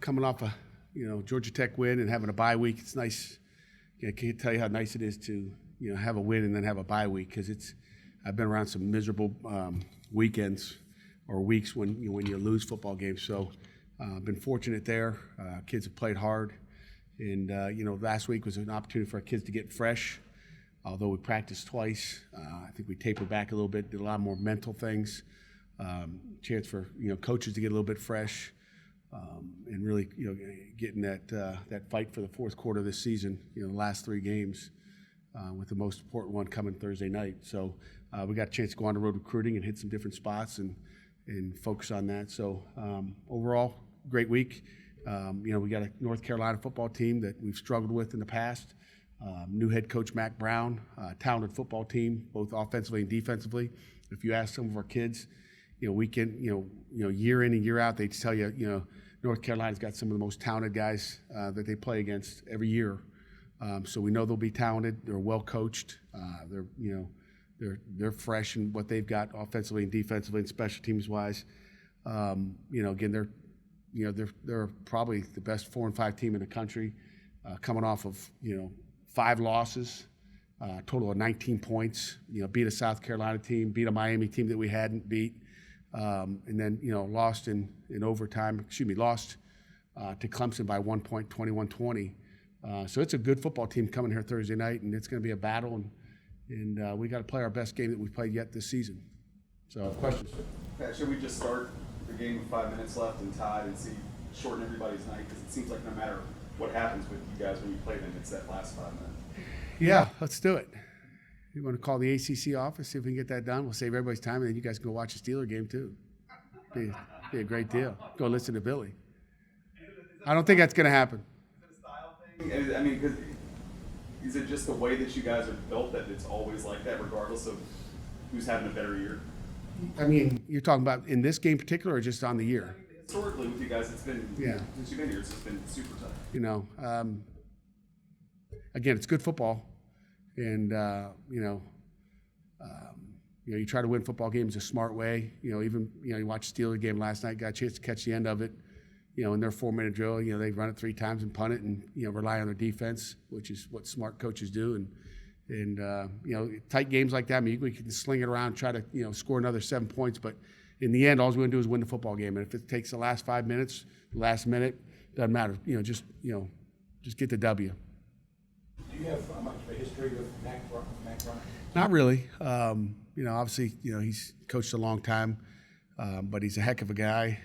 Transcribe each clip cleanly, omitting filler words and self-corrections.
coming off a, Georgia Tech win and having a bye week, it's nice. I can't tell you how nice it is to, have a win and then have a bye week, because I've been around some miserable weekends or weeks when you lose football games. So I've been fortunate there. Kids have played hard. And, last week was an opportunity for our kids to get fresh. Although we practiced twice, I think we tapered back a little bit, did a lot more mental things. Chance for, coaches to get a little bit fresh. And really, getting that fight for the fourth quarter of this season, the last three games, with the most important one coming Thursday night. So we got a chance to go on the road recruiting and hit some different spots and focus on that. So overall, great week. We got a North Carolina football team that we've struggled with in the past. New head coach Mac Brown, talented football team, both offensively and defensively. If you ask some of our kids, we can, year in and year out, they tell you, North Carolina's got some of the most talented guys that they play against every year. So we know they'll be talented. They're well coached. They're fresh in what they've got offensively and defensively and special teams wise. Again, they're probably the best 4 and 5 team in the country, coming off of 5 losses, total of 19 points. Beat a South Carolina team, beat a Miami team that we hadn't beat. And then, lost in overtime, lost to Clemson by 1 point, 21-20. So it's a good football team coming here Thursday night, and it's going to be a battle, and we got to play our best game that we've played yet this season. So, questions? Pat, should we just start the game with 5 minutes left and tied and shorten everybody's night? Because it seems like no matter what happens with you guys when you play them, it's that last 5 minutes. Yeah, let's do it. You want to call the ACC office, see if we can get that done? We'll save everybody's time, and then you guys can go watch a Steeler game too. Be a great deal. Go listen to Billy. I don't think that's going to happen. Is it a style thing? I mean, is it just the way that you guys are built that it's always like that, regardless of who's having a better year? I mean, you're talking about in this game in particular, or just on the year? I mean, historically, with you guys, it's been since you've been here, it's just been super tough. Again, it's good football. And, you try to win football games a smart way. You watched the Steelers game last night, got a chance to catch the end of it. In their 4-minute drill, they run it 3 times and punt it and, rely on their defense, which is what smart coaches do. And tight games like that, I mean, we can sling it around, try to, score another 7 points. But in the end, all we're going to do is win the football game. And if it takes the last 5 minutes, the last minute, doesn't matter. Just get the W. Do you have much of a history with Mac Brown? Not really. Obviously, he's coached a long time, but he's a heck of a guy.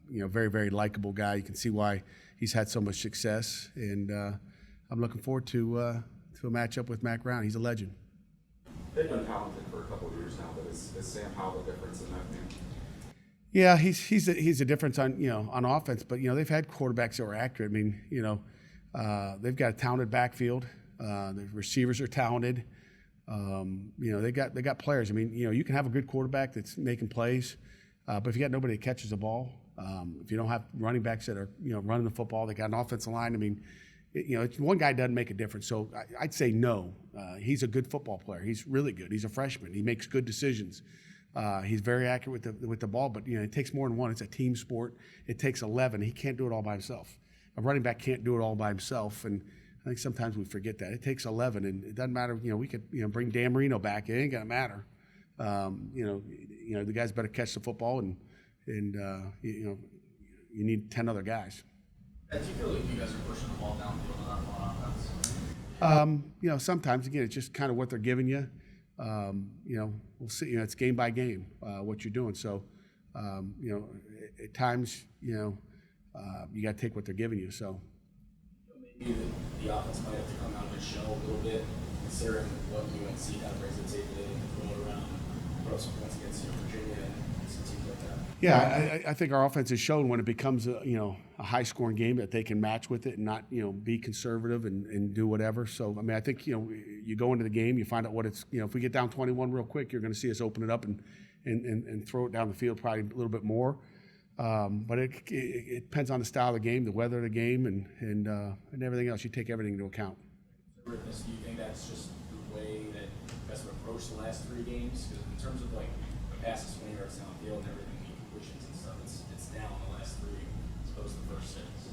Very, very likable guy. You can see why he's had so much success, and I'm looking forward to a matchup with Mac Brown. He's a legend. They've been talented for a couple of years now, but is Sam Howell the difference in that game? Yeah, he's a difference on offense, but they've had quarterbacks that were accurate. I mean, they've got a talented backfield. The receivers are talented. They got players. I mean, you can have a good quarterback that's making plays, but if you got nobody that catches the ball, if you don't have running backs that are running the football, they got an offensive line. I mean, it's one guy doesn't make a difference. So I'd say no. He's a good football player. He's really good. He's a freshman. He makes good decisions. He's very accurate with the ball, but it takes more than one. It's a team sport. It takes 11. He can't do it all by himself. A running back can't do it all by himself, and I think sometimes we forget that. It takes 11, and it doesn't matter. We could bring Dan Marino back. It ain't gonna matter. The guys better catch the football, and you need 10 other guys. Do you feel like you guys are pushing the ball downfield on offense? Sometimes again, it's just kind of what they're giving you. We'll see. It's game by game what you're doing. So, at times, you got to take what they're giving you. So maybe the offense might have to come out of its shell a little bit, considering what UNC kind of brings to the table today and throw it around, put up some points against Virginia and some teams like that. Yeah, I think our offense has shown when it becomes a high-scoring game that they can match with it and not be conservative and do whatever. So I mean, I think you go into the game, you find out what it's if we get down 21 real quick, you're going to see us open it up and throw it down the field probably a little bit more. But it depends on the style of the game, the weather of the game, and everything else. You take everything into account. Do you think that's just the way that you guys have approached the last 3 games? Because in terms of like the passes 20 yards downfield and everything, the completions and stuff, it's down the last 3 as opposed to the first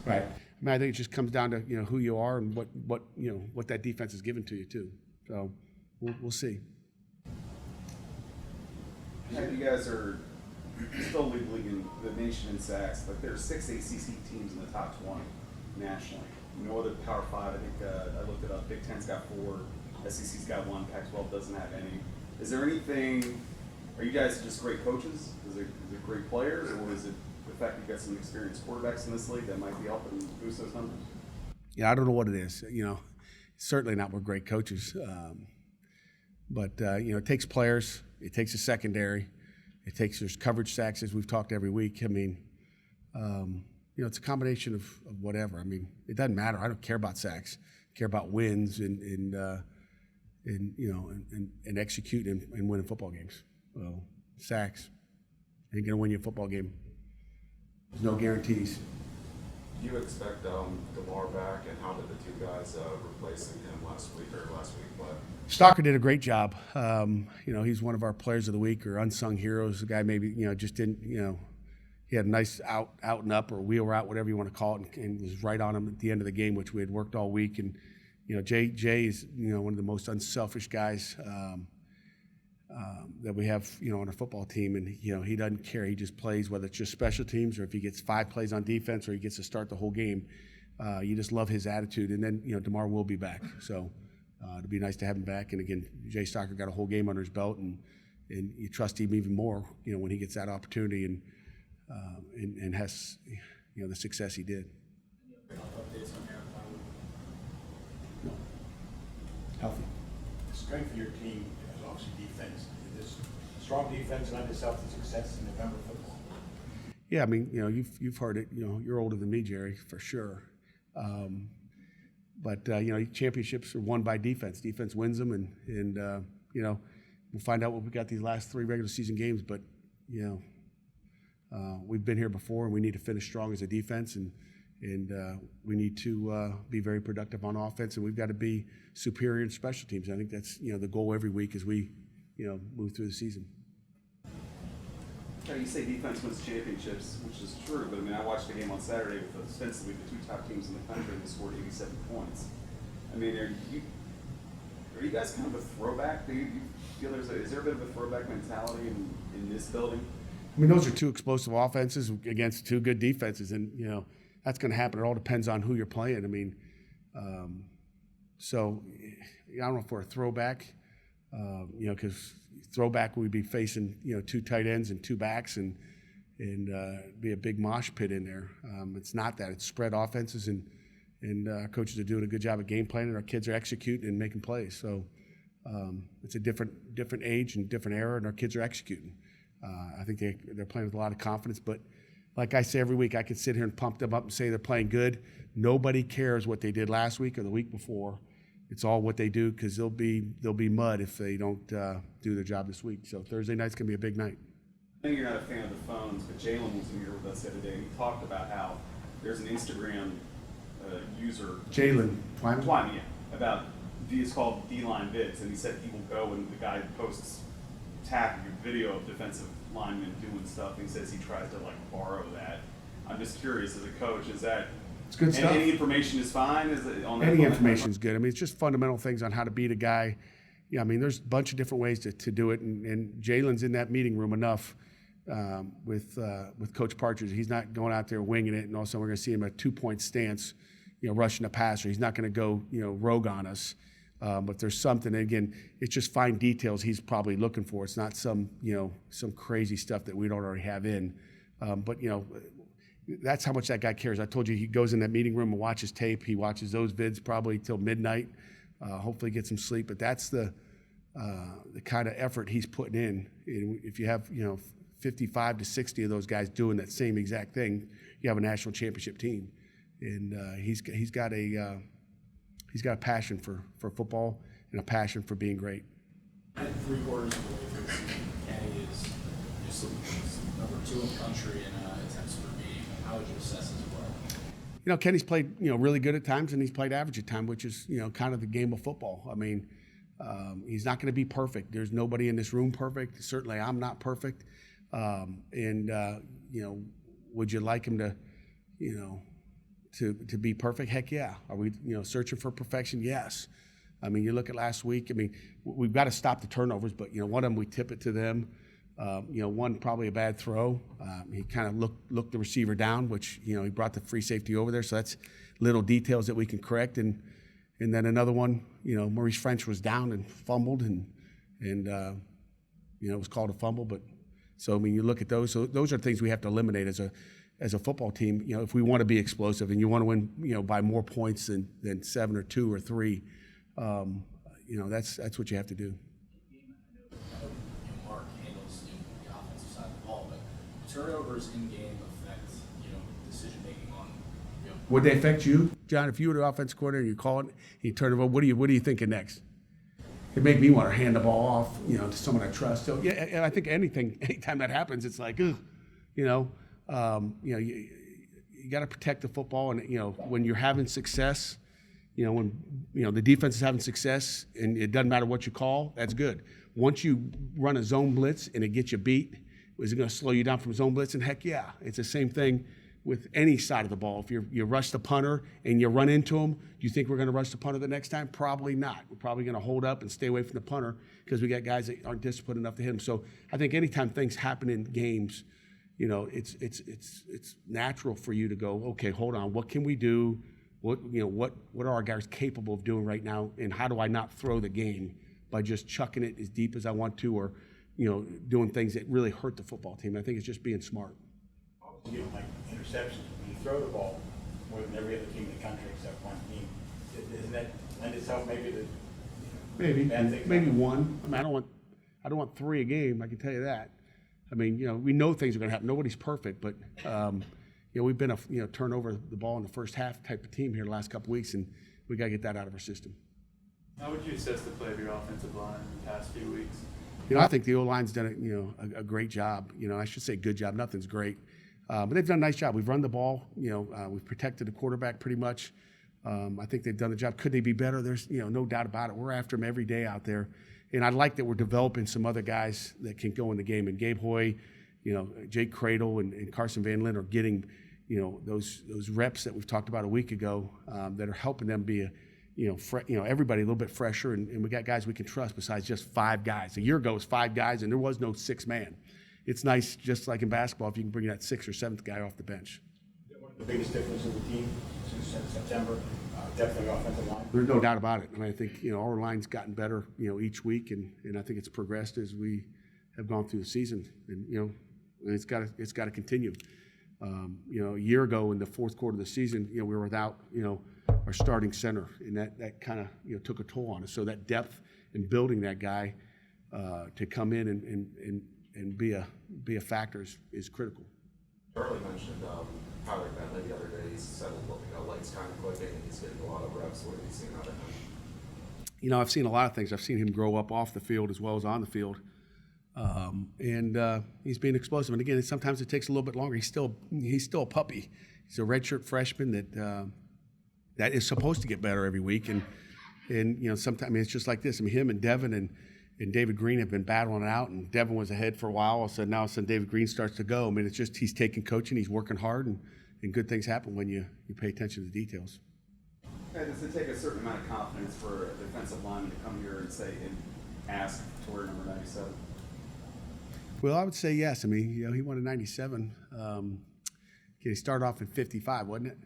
Right. I mean, I think it just comes down to who you are and what that defense is given to you too. So we'll see. You guys are still leading the nation in sacks, but there are 6 ACC teams in the top 20 nationally. No other Power 5. I think I looked it up. Big Ten's got 4. SEC's got 1. Pac-12 doesn't have any. Is there anything? Are you guys just great coaches? Is it great players, or is it the fact you got some experienced quarterbacks in this league that might be helping boost those numbers? Yeah, I don't know what it is. Certainly not we're great coaches, but it takes players. It takes a secondary. There's coverage sacks, as we've talked every week. I mean, it's a combination of whatever. I mean, it doesn't matter. I don't care about sacks. I care about wins and execute and winning football games. Well, sacks ain't gonna win you a football game. There's no guarantees. Do you expect DeMar back, and how did the 2 guys replacing him last week? But Stalker did a great job. He's one of our players of the week or unsung heroes. The guy maybe just didn't he had a nice out and up or wheel route, whatever you want to call it, and was right on him at the end of the game, which we had worked all week. And Jay is one of the most unselfish guys that we have on our football team, and he doesn't care. He just plays, whether it's just special teams or if he gets 5 plays on defense or he gets to start the whole game. You just love his attitude. And then DeMar will be back, so it'd be nice to have him back. And again, Jay Stalker got a whole game under his belt, and you trust him even more when he gets that opportunity and has the success he did. Updates on Aaron Clowney? No. Healthy. The strength of your team is obviously defense. This strong defense led itself to success in November football. Yeah, I mean, you've heard it. You're older than me, Jerry, for sure. But championships are won by defense. Defense wins them, and we'll find out what we got these last 3 regular season games. But we've been here before, and we need to finish strong as a defense, and we need to be very productive on offense, and we've got to be superior in special teams. I think that's the goal every week as we move through the season. You say defense wins championships, which is true, but I mean, I watched the game on Saturday with ostensibly the 2 top teams in the country, and they scored 87 points. I mean, are you guys kind of a throwback? Do you feel is there a bit of a throwback mentality in this building? I mean, those are 2 explosive offenses against 2 good defenses, and that's going to happen. It all depends on who you're playing. I mean, so I don't know if we're a throwback, because throwback we'd be facing 2 tight ends and 2 backs and be a big mosh pit in there. It's not that. It's spread offenses, and our coaches are doing a good job of game planning. Our kids are executing and making plays. So it's a different age and different era, and our kids are executing. I think they're playing with a lot of confidence. But like I say every week, I could sit here and pump them up and say they're playing good. Nobody cares what they did last week or the week before. It's all what they do, because they'll be mud if they don't do their job this week. So Thursday night's going to be a big night. I know you're not a fan of the phones, but Jalen was in here with us the other day, and he talked about how there's an Instagram user, Jalen Twyman, about it's called D-line vids, and he said he will go and the guy posts video of defensive linemen doing stuff, and he says he tries to borrow that. I'm just curious, as a coach, is that it's good stuff? Any information is fine? Is it on any information is good. I mean, it's just fundamental things on how to beat a guy. Yeah, I mean, there's a bunch of different ways to do it, and Jalen's in that meeting room enough with Coach Partridge. He's not going out there winging it, and also we're going to see him at a 2-point stance, rushing a passer. He's not going to go, rogue on us. But there's something, and again, it's just fine details he's probably looking for. It's not some crazy stuff that we don't already have in. But that's how much that guy cares. I told you he goes in that meeting room and watches tape. He watches those vids probably till midnight. Hopefully get some sleep. But that's the kind of effort he's putting in. If you have 55 to 60 of those guys doing that same exact thing, you have a national championship team. And he's got a passion for football and a passion for being great. At 3/4 of the way through the season, Kenny is just number 2 in the country in attempts per game. How would you assess his play? Kenny's played really good at times, and he's played average at times, which is kind of the game of football. I mean, he's not going to be perfect. There's nobody in this room perfect. Certainly, I'm not perfect. Would you like him to to be perfect? Heck yeah. Are we searching for perfection? Yes. I mean, you look at last week. I mean, we've got to stop the turnovers, but one of them we tip it to them. One probably a bad throw. He kind of looked the receiver down, which he brought the free safety over there. So that's little details that we can correct. And then another one, Maurice French was down and fumbled, and it was called a fumble. But so I mean, you look at those. So those are things we have to eliminate as a football team. If we want to be explosive and you want to win, by more points than 7 or 2 or 3. That's what you have to do. Mark handles the offensive side of the ball, but turnovers in game affect decision making on. Would they affect you, John? If you were the offensive coordinator and you call it, you turn it over. What are you thinking next? It make me want to hand the ball off, to someone I trust. So yeah, and I think anytime that happens, it's like, ugh, you got to protect the football, and when you're having success. When the defense is having success and it doesn't matter what you call, that's good. Once you run a zone blitz and it gets you beat, is it going to slow you down from zone blitz? And heck yeah, it's the same thing with any side of the ball. If you rush the punter and you run into him, do you think we're going to rush the punter the next time? Probably not. We're probably going to hold up and stay away from the punter because we got guys that aren't disciplined enough to hit him. So I think anytime things happen in games, it's natural for you to go, okay, hold on, what can we do? What are our guys capable of doing right now, and how do I not throw the game by just chucking it as deep as I want to, or doing things that really hurt the football team? I think it's just being smart. You don't like interceptions. When you throw the ball more than every other team in the country except one team, isn't that lend itself maybe to bad things? Maybe one. I mean, I don't want 3 a game. I can tell you that. I mean, we know things are going to happen. Nobody's perfect, but. We've been a turn over the ball in the first half type of team here the last couple of weeks, and we got to get that out of our system. How would you assess the play of your offensive line in the past few weeks? I think the O-line's done a great job. I should say good job. Nothing's great, but they've done a nice job. We've run the ball. We've protected the quarterback pretty much. I think they've done the job. Could they be better? There's no doubt about it. We're after them every day out there, and I like that we're developing some other guys that can go in the game. And Gabe Hoy, Jake Cradle and Carson Van Lin are getting. Those reps that we've talked about a week ago that are helping them be everybody a little bit fresher, and we got guys we can trust besides just 5 guys. A year ago it was 5 guys, and there was no 6 man. It's nice, just like in basketball, if you can bring that 6th or 7th guy off the bench. One of the biggest differences in the team since September, definitely offensive line. There's no doubt about it. I mean, I think our line's gotten better, each week, and I think it's progressed as we have gone through the season, and it's got to continue. A year ago in the fourth quarter of the season, we were without, our starting center, and that kind of, took a toll on us. So that depth in building that guy to come in and be a factor is critical. Charlie mentioned Tyler Bentley the other day. He said light's kind of clicking and he's getting a lot of reps. What have you seen out of him? I've seen a lot of things. I've seen him grow up off the field as well as on the field. And he's being explosive. And again, sometimes it takes a little bit longer. He's still a puppy. He's a redshirt freshman that is supposed to get better every week. And sometimes it's just like this. I mean, him and Devin and David Green have been battling it out. And Devin was ahead for a while. All of a sudden, David Green starts to go. I mean, it's just he's taking coaching. He's working hard, and good things happen when you pay attention to the details. And does it take a certain amount of confidence for a defensive lineman to come here and ask to wear number 97? Well, I would say yes. I mean, he won in 97. He started off in 55, wasn't it?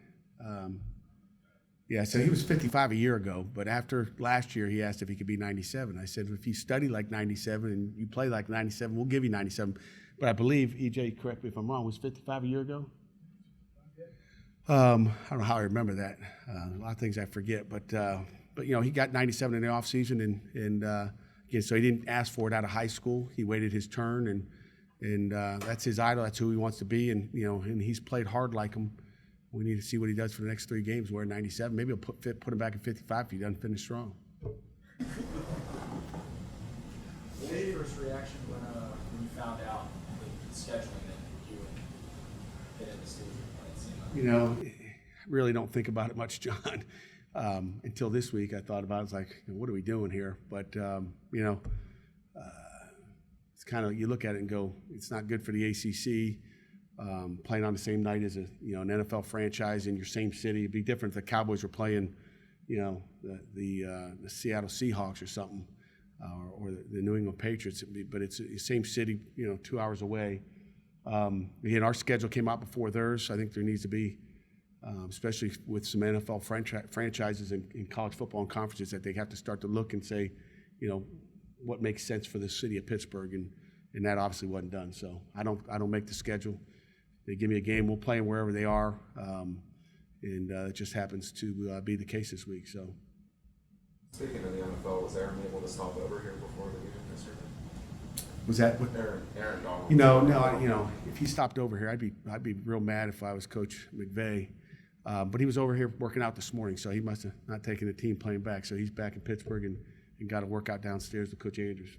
Yeah, so he was 55 a year ago. But after last year, he asked if he could be 97. I said, if you study like 97 and you play like 97, we'll give you 97. But I believe, EJ, correct me if I'm wrong, was 55 a year ago? I don't know how I remember that. A lot of things I forget. But he got 97 in the offseason, and again, so he didn't ask for it out of high school. He waited his turn, and that's his idol. That's who he wants to be, and and he's played hard like him. We need to see what he does for the next 3 games. We're 97. Maybe he'll put him back at 55 if he doesn't finish strong. What was your first reaction when you found out the scheduling that you would hit in the stadium? I really don't think about it much, John. Until this week, I thought about it. It's like, what are we doing here? But, it's kind of, you look at it and go, it's not good for the ACC. playing on the same night as an NFL franchise in your same city. It'd be different if the Cowboys were playing, the Seattle Seahawks or something, or the New England Patriots. But it's the same city, 2 hours away. Again, our schedule came out before theirs. I think there needs to be, especially with some NFL franchises in college football and conferences, that they have to start to look and say, what makes sense for the city of Pittsburgh, and that obviously wasn't done. So I don't make the schedule. They give me a game, we'll play them wherever they are, and it just happens to be the case this week. So. Speaking of the NFL, was Aaron able to stop over here before the game yesterday? Was that what? Aaron Donald. No. If he stopped over here, I'd be real mad if I was Coach McVay. But he was over here working out this morning, so he must have not taken the team playing back. So he's back in Pittsburgh and got to work out downstairs with Coach Andrews.